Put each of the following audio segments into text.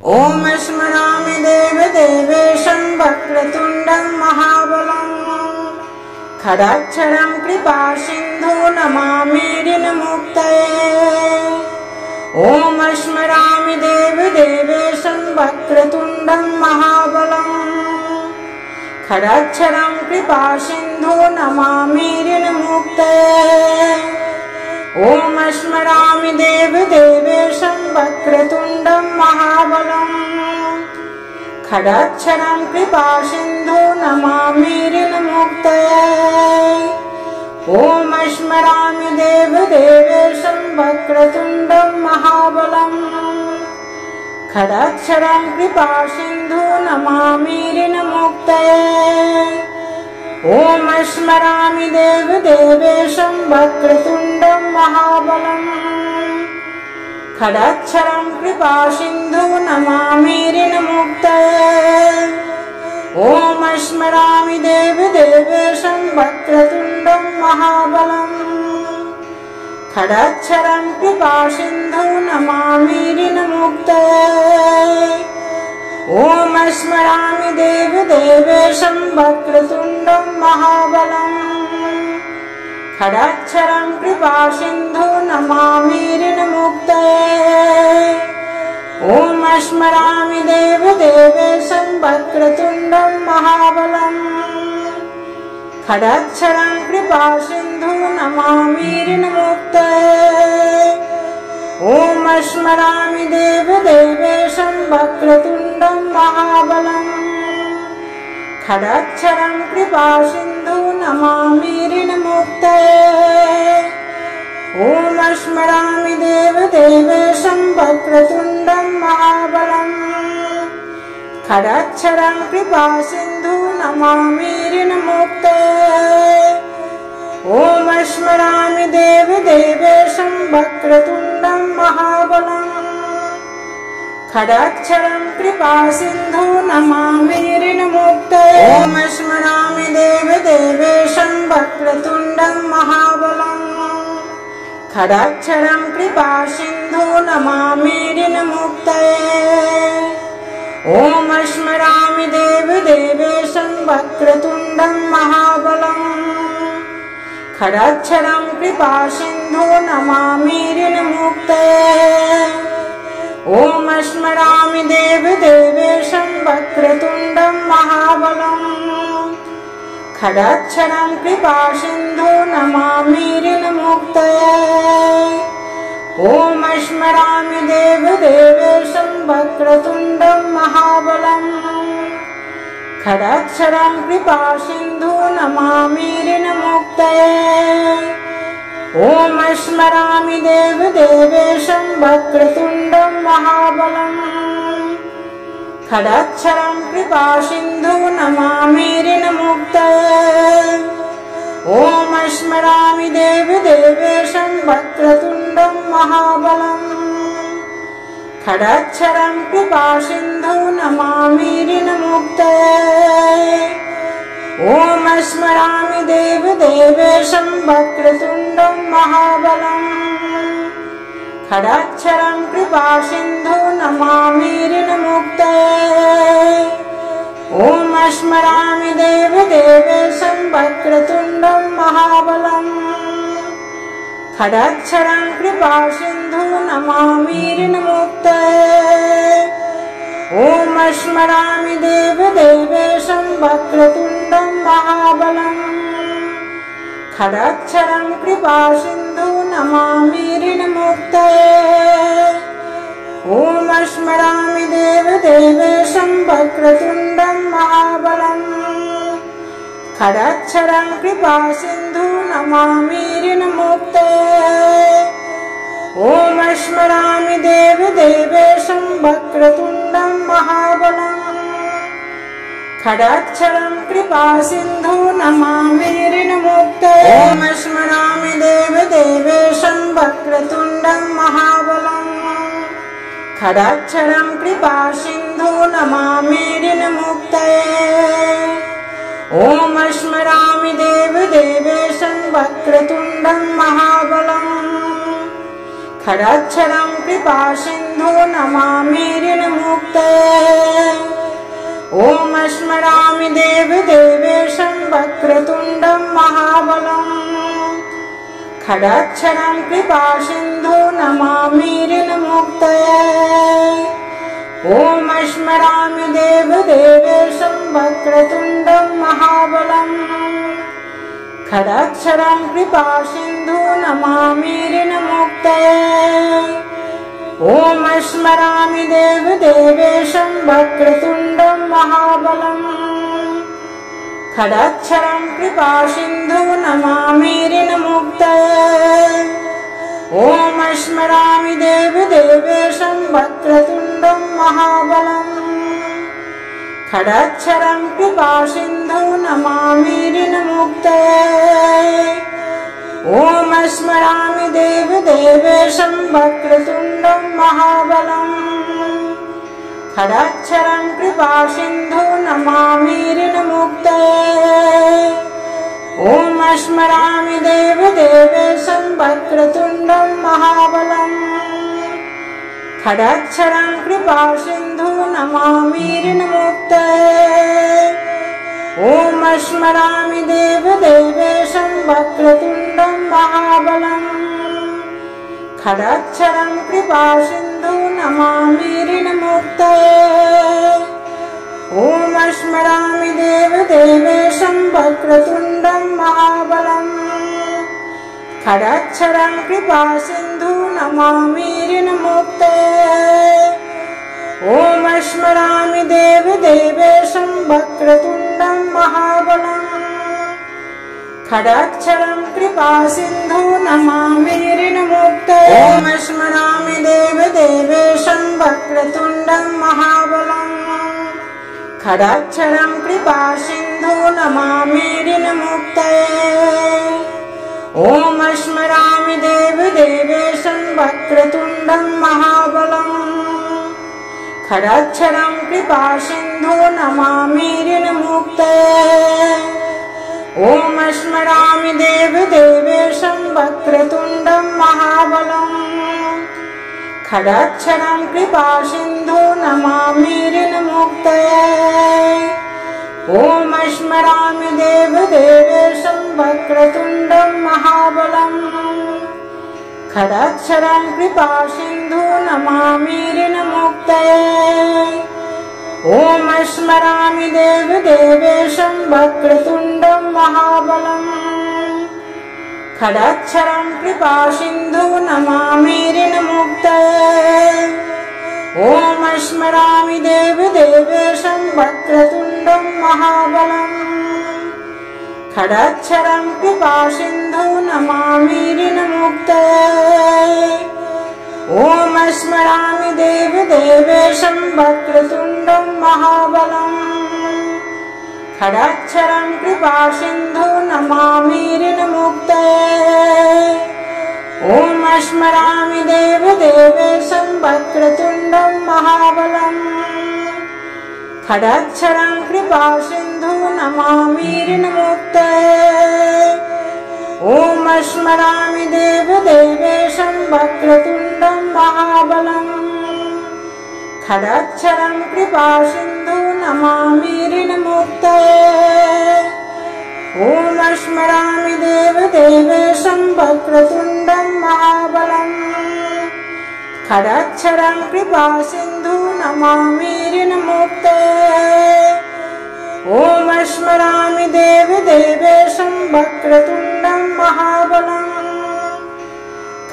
ॐ स्मरामि देवदेवेशं वक्रतुण्डं महाबलं खडाक्षरं कृपासिन्धु नमामि ऋणमुक्तये। ॐ स्मरामि देवदेवेशं वक्रतुण्डं महाबलं खडाक्षरं कृपासिन्धु नमामि ऋणमुक्तये। ॐ स्मरामि देवदेवेशं वक्रतुण्डं महाबलं खडाक्षरं कृपासिन्धु नमामि ऋणमुक्तये। ॐ स्मरामि देवदेवेशं वक्रतुण्डं महाबलं खडाक्षरं कृपासिन्धु नमामि ऋणमुक्तये। ॐ स्मरामि देवदेवेशं वक्रतुण्डं महाबलं खडाक्षरं कृपासिन्धु नमामि ऋणमुक्तये। ॐ स्मरामि देवदेवेशं वक्रतुण्डं महाबलं खडाक्षरं कृपासिन्धु नमामि ऋणमुक्तये। ॐ स्मरामि देवदेवेशं वक्रतुण्डं महाबलं खडाक्षरं कृपासिन्धु नमामि ऋणमुक्तये। ॐ स्मरामि देवदेवेशं वक्रतुण्डं महाबलं खडाक्षरं कृपासिन्धु नमामि ऋणमुक्तये। ॐ स्मरामि देवदेवेशं वक्रतुण्डं महाबलं खडाक्षरं कृपासिन्धु नमामि ऋणमुक्तये। ॐ स्मरामि देवदेवेशं वक्रतुण्डं महाबलं खडाक्षरं कृपासिन्धु नमामि ऋणमुक्तये। ॐ स्मरामि देवदेवेशं वक्रतुण्डं महाबलं खडाक्षरं कृपासिन्धु नमामि ऋणमुक्तये। ॐ स्मरामि देवदेवेशं वक्रतुण्डं महाबलं खडाक्षरं कृपासिन्धु नमामि ऋणमुक्तये। ॐ स्मरामि देवदेवेशं वक्रतुण्डं महाबलं खडाक्षरं कृपासिन्धु नमामि ऋणमुक्तये। ॐ स्मरामि देवदेवेशं वक्रतुण्डं महाबलं खडाक्षरं कृपासिन्धु नमामि ऋणमुक्तये। ॐ स्मरामि देवदेवेशं वक्रतुण्डं महाबलं खडाक्षरं कृपासिन्धु नमामि ऋणमुक्तये। ॐ स्मरामि देवदेवेशं वक्रतुण्डं महाबलं खडाक्षरं कृपासिन्धु नमामि ऋणमुक्तये। ॐ स्मरामि देवदेवेशं वक्रतुण्डं महाबलं खडाक्षरं कृपासिन्धु नमामि ऋणमुक्तये। ॐ स्मरामि देवदेवेशं वक्रतुण्डं महाबलं खडाक्षरं कृपासिन्धु नमामि ऋणमुक्तये। ॐ स्मरामि देवदेवेशं वक्रतुण्डं महाबलं खडाक्षरं कृपासिन्धु नमामि ऋणमुक्तये। ॐ स्मरामि देवदेवेशं वक्रतुण्डं महाबलं खडाक्षरं कृपासिन्धु नमामि ऋणमुक्तये। ॐ स्मरामि देवदेवेशं वक्रतुण्डं महाबलं खडाक्षरं कृपासिन्धु नमामि ऋणमुक्तये। ॐ स्मरामि देवदेवेशं वक्रतुण्डं महाबलं खडाक्षरं कृपासिन्धु नमामि ऋणमुक्तये। ॐ स्मरामि देवदेवेशं वक्रतुण्डं महाबलं खडाक्षरं कृपासिन्धु नमामि ऋणमुक्तये। ॐ स्मरामि देवदेवेशं वक्रतुण्डं महाबलं खडाक्षरं कृपासिन्धु नमामि ऋणमुक्तये। खडाक्षरं कृपासिन्धु नमामि ऋणमुक्तये ॐ स्मरामि देवदेवेशं वक्रतुण्डं महाबलं खडाक्षरं कृपासिन्धु नमामि ऋणमुक्तये ॐ स्मरामि देवदेवेशं वक्रतुण्डं महाबलं खडाक्षरं कृपासिन्धु नमामि ऋणमुक्तये ॐ स्मरामि देवदेवेशं वक्रतुण्डं महाबलं खडाक्षरं कृपासिन्धु नमामि ऋणमुक्तये ॐ स्मरामि देवदेवेशं वक्रतुण्डं महाबलं खडाक्षरं कृपासिन्धु नमामि ऋणमुक्तये ॐ स्मरामि देवदेवेशं वक्रतुण्डं महाबलं खडाक्षरं कृपासिन्धु नमामि ऋणमुक्तये ॐ स्मरामि देवदेवेशं वक्रतुण्डं महाबलं खडाक्षरं कृपासिन्धु नमामि ऋणमुक्तये ॐ स्मरामि देवदेवेशं वक्रतुण्डं महाबलं खडाक्षरं कृपासिन्धु नमामि ऋणमुक्तये ॐ स्मरामि देवदेवेशं वक्रतुण्डं महाबलं खडाक्षरं कृपासिन्धु नमामि ऋणमुक्तये ॐ स्मरामि देवदेवेशं वक्रतुण्डं महाबलं खडाक्षरं कृपासिन्धु नमामि ऋणमुक्तये ॐ स्मरामि देवदेवेशं वक्रतुण्डं महाबलं खडाक्षरं कृपासिन्धु नमामि ऋणमुक्तये ॐ स्मरामि देवदेवेशं वक्रतुण्डं महाबलं खडाक्षरं कृपासिन्धु नमामि ऋणमुक्तये ॐ स्मरामि देवदेवेशं वक्रतुण्डं महाबलं खडाक्षरं कृपासिन्धु नमामि ऋणमुक्तये ॐ स्मरामि देवदेवेशं वक्रतुण्डं महाबलं खडाक्षरं कृपासिन्धु नमामि ऋणमुक्तये ॐ स्मरामि देवदेवेशं वक्रतुण्डं महाबलं खडाक्षरं कृपासिन्धु नमामि ऋणमुक्तये ॐ स्मरामि देवदेवेशं वक्रतुण्डं महाबलं खडाक्षरं कृपासिन्धु नमामि ऋणमुक्तये ॐ स्मरामि देवदेवेशं वक्रतुण्डं महाबलं खडाक्षरं कृपासिन्धु नमामि ऋणमुक्तये ॐ स्मरामि देवदेवेशं वक्रतुण्डं महाबलं खडाक्षरं कृपासिन्धु नमामि ऋणमुक्तये ॐ स्मरामि देवदेवेशं वक्रतुण्डं महाबलं खडाक्षरं कृपासिन्धु नमामि ऋणमुक्तये ॐ स्मरामि देवदेवेशं वक्रतुण्डं महाबलं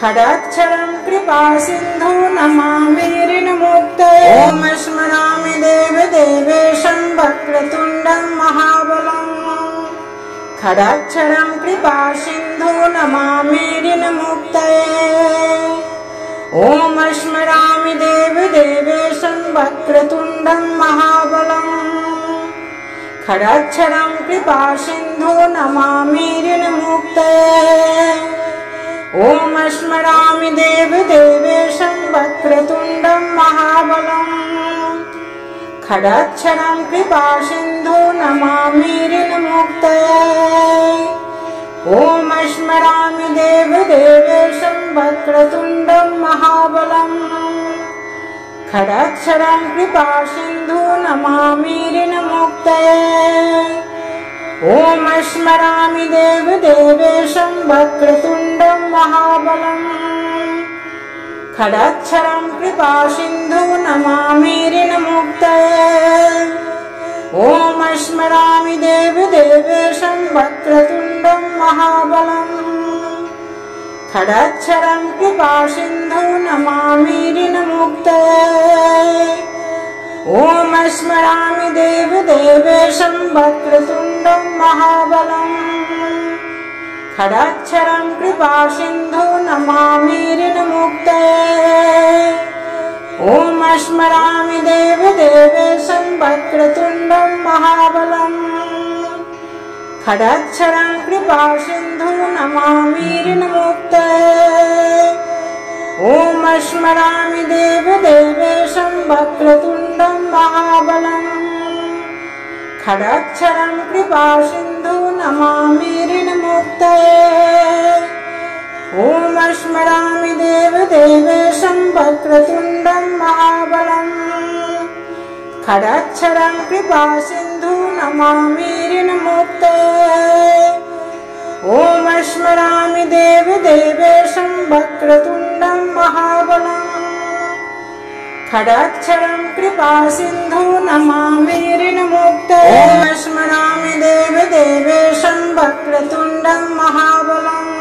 खडाक्षरं कृपासिन्धु नमामि ऋणमुक्तये ॐ स्मरामि देवदेवेशं वक्रतुण्डं महाबलं खडाक्षरं कृपासिन्धु नमामि ऋणमुक्तये ॐ स्मरामि देवदेवेशं वक्रतुण्डं महाबलं खडाक्षरं कृपासिन्धु नमामि ऋणमुक्तये ॐ स्मरामि देवदेवेशं वक्रतुण्डं महाबलं खडाक्षरं कृपासिन्धु नमामि ऋणमुक्तये ॐ स्मरामि देवदेवेशं वक्रतुण्डं महाबलं खडाक्षरं कृपासिन्धु नमामि ऋणमुक्तये ॐ स्मरामि देवदेवेशं वक्रतुण्डं महाबलम् खडाक्षरं कृपासिन्धु नमामि ऋणमुक्तये ॐ स्मरामि देवदेवेशं वक्रतुण्डं महाबलम् खडाक्षरं कृपासिन्धु नमामि ऋणमुक्तये ॐ स्मरामि देवदेवेशं वक्रतुण्डं महाबलम् खडाक्षरं कृपासिन्धु नमामि ऋणमुक्तये ॐ स्मरामि देवदेवेशं वक्रतुण्डं महाबलम् खडाक्षरं कृपासिन्धु नमामि ऋणमुक्तये ॐ स्मरामि देवदेवेशं वक्रतुण्डं महाबलम् खडाक्षरं कृपासिन्धु नमामि ऋणमुक्तये ॐ स्मरामि देवदेवेशं वक्रतुण्डं महाबलम् खडाक्षरं कृपासिन्धु नमामि ऋणमुक्तये ॐ स्मरामि देवदेवेशं वक्रतुण्डं महाबलम् खडाक्षरं कृपासिन्धु नमामि ऋणमुक्तये ॐ स्मरामि देवदेवेशं वक्रतुण्डं महाबलम्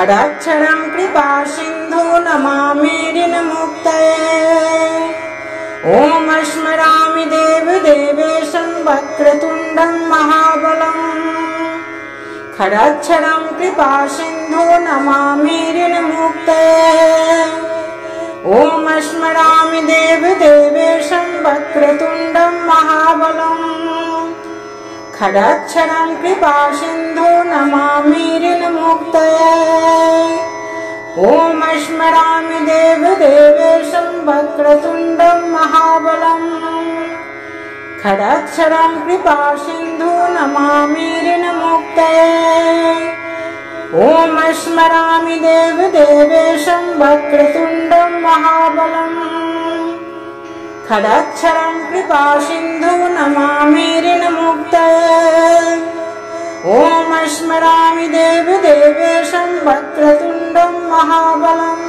खडाक्षरं कृपासिन्धु नमामि ऋणमुक्तये ॐ स्मरामि देवदेवेशं वक्रतुण्डं महाबलम् खडाक्षरं कृपासिन्धु नमामि ऋणमुक्तये ॐ स्मरामि देवदेवेशं वक्रतुण्डं महाबलम् खडाक्षरं कृपासिन्धु नमामि ऋणमुक्तये ॐ स्मरामि देवदेवेशं वक्रतुण्डं महाबलम् खडाक्षरं कृपासिन्धु नमामि ऋणमुक्तये ॐ स्मरामि देवदेवेशं वक्रतुण्डं महाबलम् खडाक्षरं कृपासिन्धु नमामि ऋणमुक्तये ॐ स्मरामि देवदेवेशं वक्रतुण्डं महाबलम्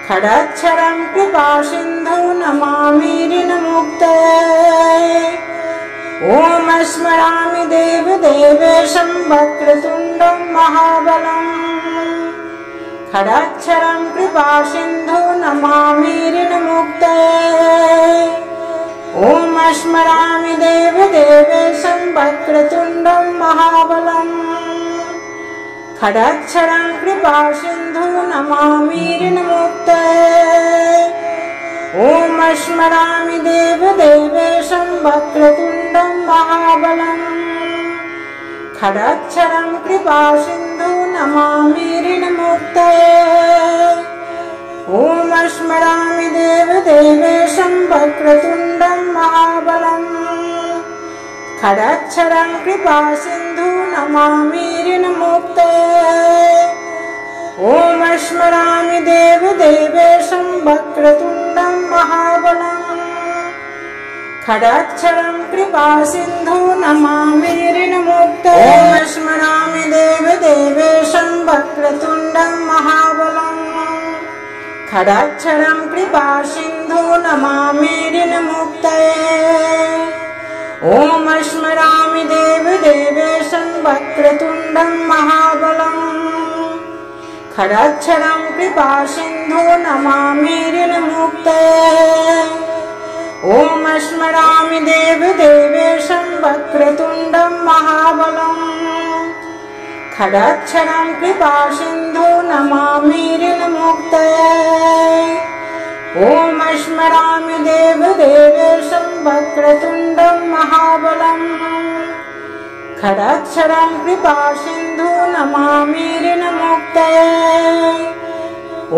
खडाक्षरं कृपासिन्धु नमामि ऋणमुक्तये ॐ स्मरामि देवदेवेशं वक्रतुण्डं महाबलम् खडाक्षरं कृपासिन्धु नमामि ऋणमुक्तये ॐ स्मरामि देवदेवेशं वक्रतुण्डं महाबलम् खडाक्षरं कृपासिन्धु नमामि ऋणमुक्तये ॐ स्मरामि देवदेवेशं वक्रतुण्डं महाबलम् खडाक्षरं कृपासिन्धु नमामि ऋणमुक्तये ॐ स्मरामि देवदेवेशं वक्रतुण्डं महाबलम् खडाक्षरं कृपासिन्धु नमामि ऋणमुक्तये ॐ स्मरामि देवदेवेशं वक्रतुण्डं महाबलम् खडाक्षरं कृपासिन्धु नमामि ऋणमुक्तये ॐ स्मरामि देवदेवेशं वक्रतुण्डं महाबलम् खडाक्षरं कृपासिन्धु नमामि ऋणमुक्तये ॐ स्मरामि देवदेवेशं वक्रतुण्डं महाबलम् खडाक्षरं कृपासिन्धु नमामि ऋणमुक्तये ॐ स्मरामि देवदेवेशं वक्रतुण्डं महाबलम् खडाक्षरं कृपासिन्धु नमामि ऋणमुक्तये ॐ स्मरामि देवदेवेशं वक्रतुण्डं महाबलम् खडाक्षरं कृपासिन्धु नमामि ऋणमुक्तये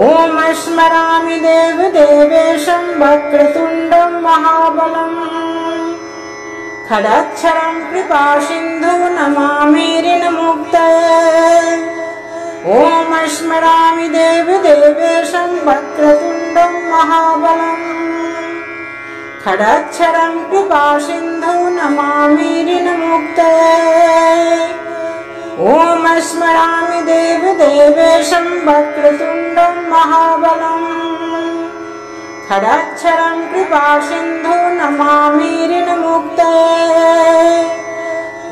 ॐ स्मरामि देवदेवेशं वक्रतुण्डं महाबलम् खडाक्षरं कृपासिन्धु नमामि ऋणमुक्तये ॐ स्मरामि देवदेवेशं वक्रतुण्डं महाबलम् खडक्षरं कृपासिन्धु नमामि ऋणमुक्तये। ॐ स्मरामि देवदेवेशं वक्रतुण्डं महाबलम्। खडक्षरं कृपासिन्धु नमामि ऋणमुक्तये।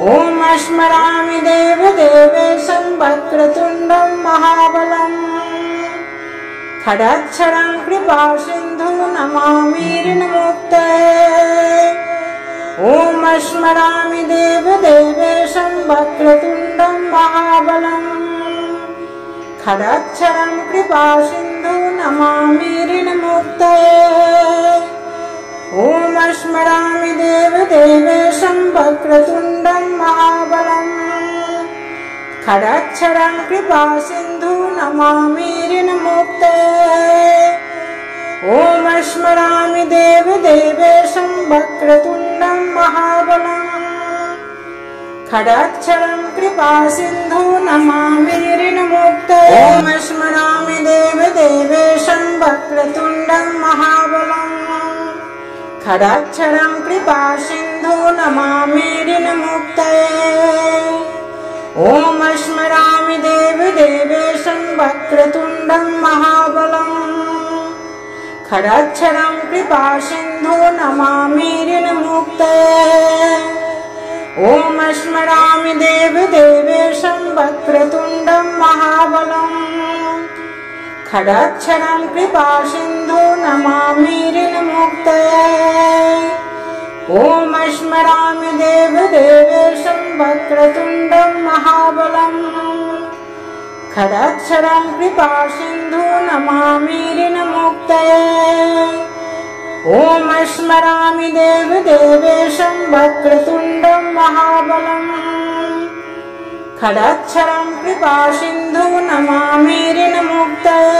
ॐ स्मरामि देवदेवेशं वक्रतुण्डं महाबलम्। खडक्षरं कृपासिन्धु नमामि ऋणमुक्तये। ॐ स्मरामि देवदेवेशं वक्रतुण्डं महाबलम्। खडक्षरं कृपासिन्धु नमामि ऋणमुक्तये। ॐ स्मरामि देवदेवेशं वक्रतुण्डं महाबलम्। खडक्षरं कृपासिन्धु नमामि ऋणमुक्तये। ॐ स्मरामि देवदेवेशं वक्रतुण्डं महाबलम्। खडक्षरं कृपासिन्धु नमामि ऋणमुक्तये। ॐ स्मरामि देवदेवेशं वक्रतुण्डं महाबलम्। खडक्षरं कृपासिन्धु नमामि ऋणमुक्तये। ॐ स्मरामि देवदेवेशं वक्रतुण्डं महाबलम्। खडक्षरं कृपासिन्धु नमामि ऋणमुक्तये। ॐ स्मरामि देवदेवेशं वक्रतुण्डं महाबलम्। खडक्षरं कृपासिन्धु नमामि ऋणमुक्तये। ॐ स्मरामि देवदेवेशं वक्रतुण्डं महाबलम्। खडक्षरं कृपासिन्धु नमामि ऋणमुक्तये। ॐ स्मरामि देवदेवेशं वक्रतुण्डं महाबलम्। खडक्षरं कृपासिन्धु नमामि ऋणमुक्तये।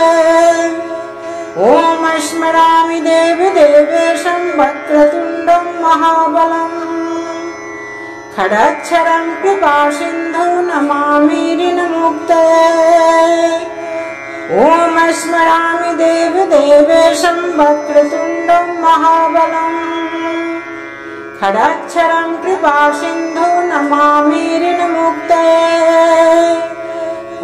ॐ स्मरामि देवदेवेशं वक्रतुण्डं महाबलम्। खडक्षरं कृपासिन्धु नमामि ऋणमुक्तये। ॐ स्मरामि देवदेवेशं वक्रतुण्डं महाबलम्। खडक्षरं कृपासिन्धु नमामि ऋणमुक्तये।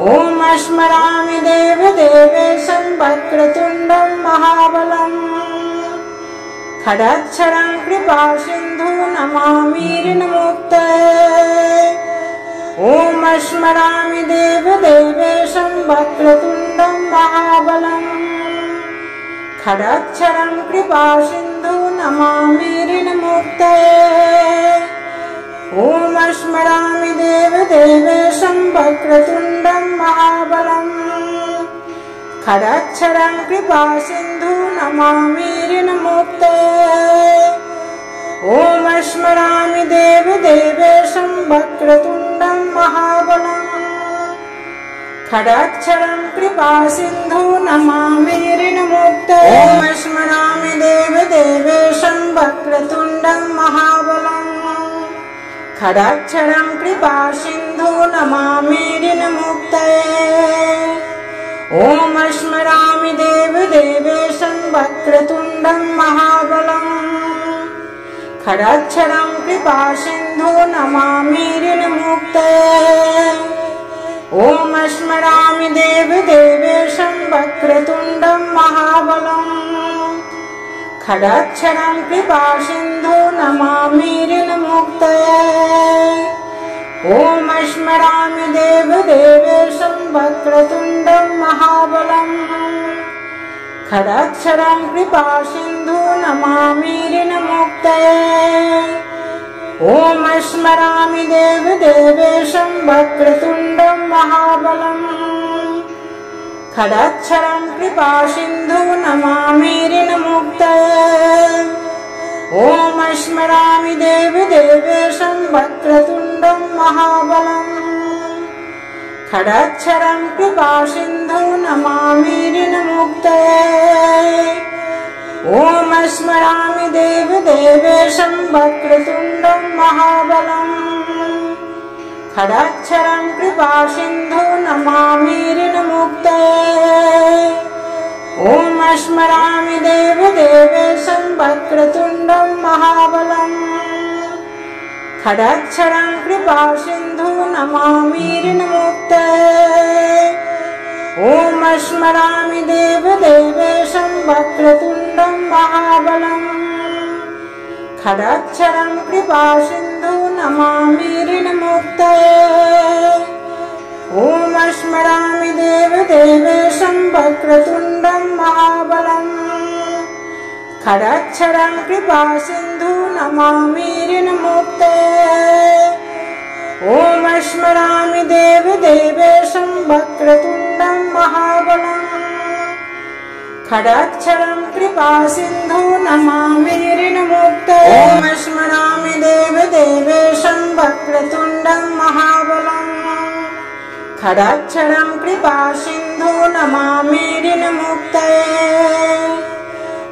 ॐ स्मरामि देवदेवेशं वक्रतुण्डं महाबलम्। खडक्षरं कृपासिन्धु नमामि ऋणमुक्तये। ॐ स्मरामि देवदेवेशं वक्रतुण्डं महाबलम्। खडक्षरं कृपासिन्धु नमामि ऋणमुक्तये। ॐ स्मरामि देवदेवेशं वक्रतुण्डं महाबलम्। खडक्षरं कृपासिन्धु नमामि ऋणमुक्तये। ॐ स्मरामि देवदेवेशं वक्रतुण्डं महाबलम्। खडक्षरं कृपासिन्धु नमामि ऋणमुक्तये। ॐ स्मरामि देवदेवेशं वक्रतुण्डं महाबलम्। खडक्षरं कृपासिन्धु नमामि ऋणमुक्तये। ॐ स्मरामि देवदेवेशं वक्रतुण्डं महाबलम्। खडक्षरं कृपासिन्धु नमामि ऋणमुक्तये। ॐ स्मरामि देवदेवेशं वक्रतुण्डं महाबलम्। खडक्षरं कृपासिन्धु नमामि ऋणमुक्तये। ॐ स्मरामि देवदेवेशं वक्रतुण्डं महाबलम्। खडक्षरं कृपासिन्धु नमामि ऋणमुक्तये। ॐ स्मरामि देवदेवेशं वक्रतुण्डं महाबलम्। खडक्षरं कृपासिन्धु नमामि ऋणमुक्तये। ॐ स्मरामि देवदेवेशं वक्रतुण्डं महाबलम्। खडक्षरं कृपासिन्धु नमामि ऋणमुक्तये। ॐ स्मरामि देवदेवेशं वक्रतुण्डं महाबलम्। खडक्षरं कृपासिन्धु नमामि ऋणमुक्तये। ॐ स्मरामि देवदेवेशं वक्रतुण्डं खडक्षरं कृपासिन्धु नमामि ऋणमुक्तये। ॐ स्मरामि देवदेवेशं वक्रतुण्डं महाबलं। खडक्षरं कृपासिन्धु नमामि ऋणमुक्तये। ॐ स्मरामि देवदेवेशं वक्रतुण्डं महाबलं। खडक्षरं कृपासिन्धु नमामि ऋणमुक्तये। ॐ स्मरामि देवदेवेशं वक्रतुण्डं महाबलं। खडक्षरं कृपासिन्धु नमामि ऋणमुक्तये। ॐ स्मरामि देवदेवेशं वक्रतुण्डं महाबलं। खडक्षरं कृपासिन्धु नमामि ऋणमुक्तये।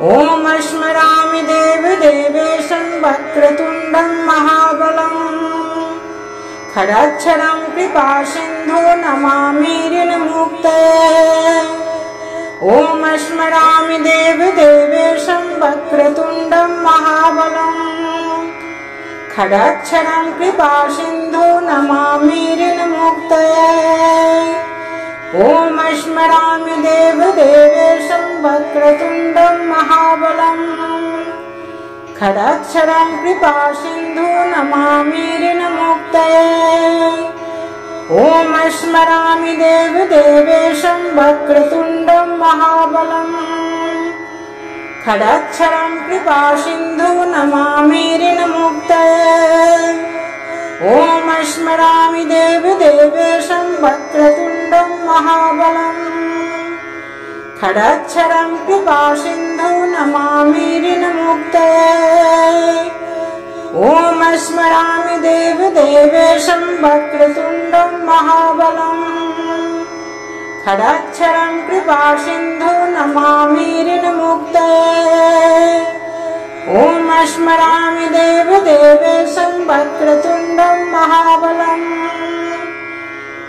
ॐ स्मरामि देवदेवेशं वक्रतुण्डं महाबलं। खडक्षरं कृपासिन्धु नमामि ऋणमुक्तये। ॐ स्मरामि देवदेवेशं वक्रतुण्डं महाबलं। खडक्षरं कृपासिन्धु नमामि ऋणमुक्तये। ॐ स्मरामि देवदेवेशं वक्रतुण्डं महाबलं। खडक्षरं कृपासिन्धु नमामि ऋणमुक्तये। ॐ स्मरामि देवदेवेशं वक्रतुण्डं महाबलं। खडक्षरं कृपासिन्धु नमामि ऋणमुक्तये। ॐ स्मरामि देवदेवेशं वक्रतुण्डं महाबलं। खडक्षरं कृपासिन्धु नमामि ऋणमुक्तये। ॐ स्मरामि देवदेवेशं वक्रतुण्डं महाबलं। खडक्षरं कृपासिन्धु नमामि ऋणमुक्तये। ॐ स्मरामि देवदेवेशं वक्रतुण्डं महाबलं।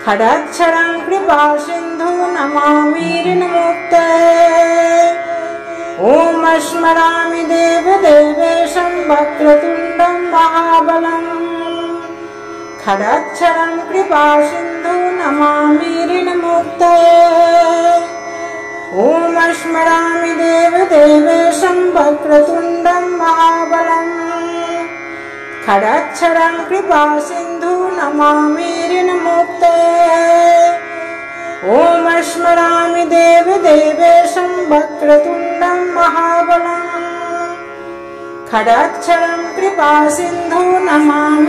खडक्षरं कृपासिन्धु नमामि ऋणमुक्तये। ॐ स्मरामि देवदेवेशं वक्रतुण्डं महाबलं। खडक्षरं कृपासिन्धु नमामि ऋणमुक्तये। ॐ स्मरामि देवदेवेशं वक्रतुण्डं महाबलं। खडक्षरं कृपासिन्धु नमामि ऋणमुक्तये। ॐ स्मरामि देवदेवेशं वक्रतुण्डं महाबलं। खडक्षरं कृपासिन्धु नमामि